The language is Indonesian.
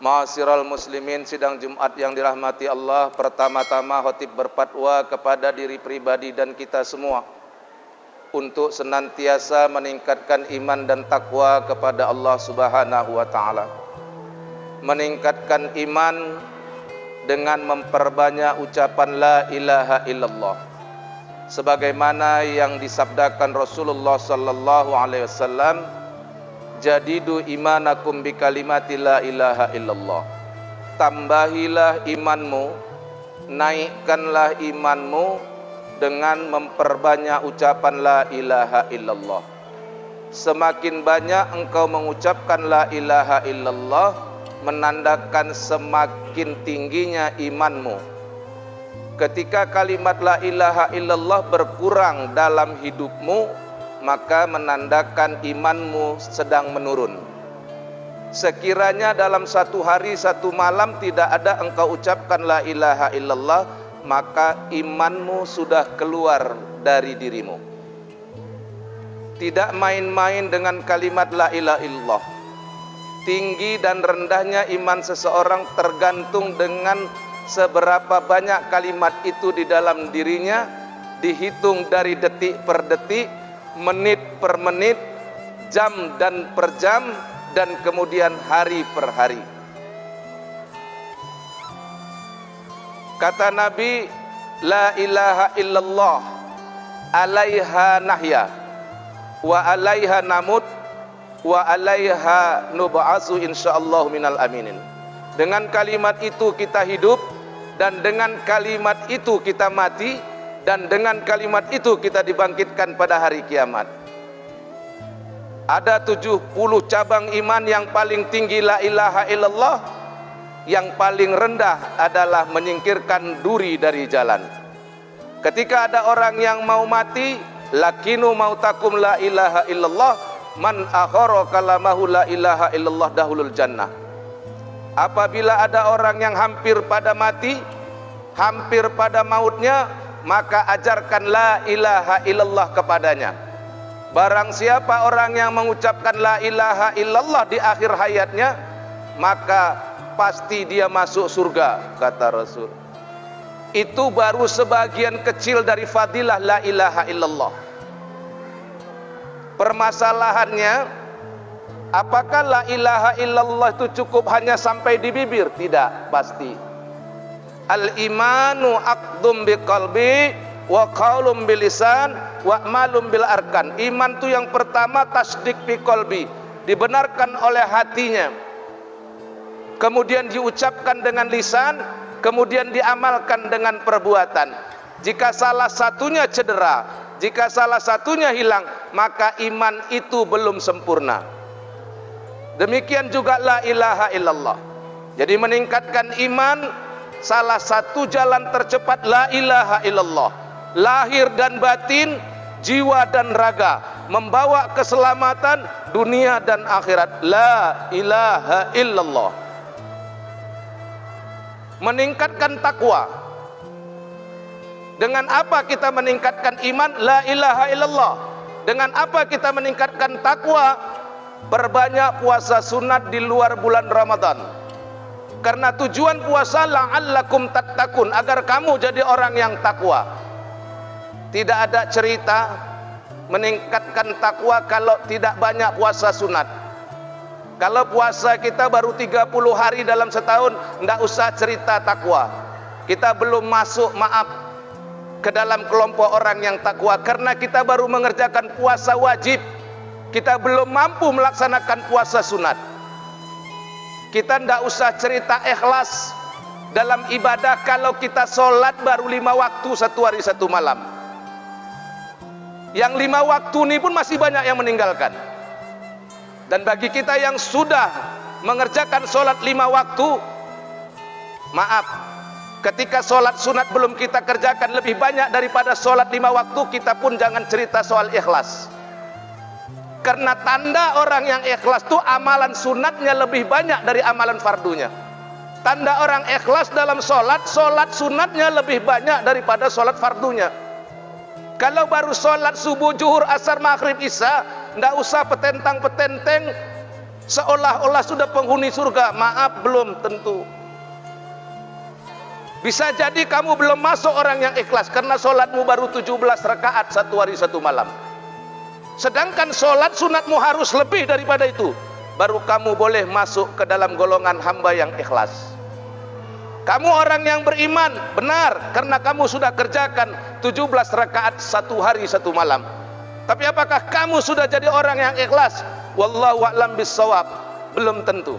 Ma'asyiral muslimin, sidang Jumat yang dirahmati Allah. Pertama-tama khatib berfatwa kepada diri pribadi dan kita semua untuk senantiasa meningkatkan iman dan takwa kepada Allah Subhanahu wa taala. Meningkatkan iman dengan memperbanyak ucapan la ilaha illallah, sebagaimana yang disabdakan Rasulullah sallallahu alaihi wasallam, jadidu imanakum bi kalimati la ilaha illallah. Tambahilah imanmu, naikkanlah imanmu dengan memperbanyak ucapan la ilaha illallah. Semakin banyak engkau mengucapkan la ilaha illallah, menandakan semakin tingginya imanmu. Ketika kalimat la ilaha illallah berkurang dalam hidupmu, maka menandakan imanmu sedang menurun. Sekiranya dalam satu hari satu malam tidak ada engkau ucapkan la ilaha illallah, maka imanmu sudah keluar dari dirimu. Tidak main-main dengan kalimat la ilaha illallah. Tinggi dan rendahnya iman seseorang tergantung dengan seberapa banyak kalimat itu di dalam dirinya, dihitung dari detik per detik, menit per menit, jam dan per jam, dan kemudian hari per hari. Kata Nabi, la ilaha illallah alaiha nahya wa alaiha namut wa alaiha nub'asu insyaallah minal aminin. Dengan kalimat itu kita hidup, dan dengan kalimat itu kita mati, dan dengan kalimat itu kita dibangkitkan pada hari kiamat. Ada 70 cabang iman. Yang paling tinggi la ilaha illallah, yang paling rendah adalah menyingkirkan duri dari jalan. Ketika ada orang yang mau mati, lakinu mautakum la ilaha illallah, man akhara kalamahu la ilaha illallah dahulul jannah. Apabila ada orang yang hampir pada mati, hampir pada mautnya, maka ajarkan la ilaha illallah kepadanya. Barang siapa orang yang mengucapkan la ilaha illallah di akhir hayatnya, maka pasti dia masuk surga, kata Rasul. Itu baru sebagian kecil dari fadilah la ilaha illallah. Permasalahannya, apakah la ilaha illallah itu cukup hanya sampai di bibir? Tidak, pasti. Al-imanu aqdum biqalbi wa qaulum bilisan wa amalum bil arkan. Iman itu yang pertama tasdik biqalbi, dibenarkan oleh hatinya, kemudian diucapkan dengan lisan, kemudian diamalkan dengan perbuatan. Jika salah satunya cedera, jika salah satunya hilang, maka iman itu belum sempurna. Demikian juga la ilaha illallah. Jadi meningkatkan iman, salah satu jalan tercepat la ilaha illallah. Lahir dan batin, jiwa dan raga, membawa keselamatan dunia dan akhirat. La ilaha illallah. Meningkatkan takwa. Dengan apa kita meningkatkan iman? La ilaha illallah. Dengan apa kita meningkatkan takwa? Perbanyak puasa sunat di luar bulan Ramadan. Karena tujuan puasa la'allakum tattaqun, agar kamu jadi orang yang takwa. Tidak ada cerita meningkatkan takwa kalau tidak banyak puasa sunat. Kalau puasa kita baru 30 hari dalam setahun, tidak usah cerita takwa. Kita belum masuk, maaf, ke dalam kelompok orang yang takwa, karena kita baru mengerjakan puasa wajib. Kita belum mampu melaksanakan puasa sunat. Kita tidak usah cerita ikhlas dalam ibadah kalau kita sholat baru 5 waktu satu hari satu malam. Yang 5 waktu ini pun masih banyak yang meninggalkan. Dan bagi kita yang sudah mengerjakan sholat 5 waktu, maaf, ketika sholat sunat belum kita kerjakan lebih banyak daripada sholat 5 waktu, kita pun jangan cerita soal ikhlas. Karena tanda orang yang ikhlas itu amalan sunatnya lebih banyak dari amalan fardunya. Tanda orang ikhlas dalam sholat, sholat sunatnya lebih banyak daripada sholat fardunya. Kalau baru sholat subuh, zuhur, asar, maghrib, isya, tidak usah petentang-petenteng seolah-olah sudah penghuni surga. Maaf, belum tentu. Bisa jadi kamu belum masuk orang yang ikhlas karena sholatmu baru 17 rakaat satu hari satu malam. Sedangkan sholat sunatmu harus lebih daripada itu, baru kamu boleh masuk ke dalam golongan hamba yang ikhlas. Kamu orang yang beriman, benar, karena kamu sudah kerjakan 17 rakaat satu hari satu malam. Tapi apakah kamu sudah jadi orang yang ikhlas? Wallahu a'lam bissawab. Belum tentu.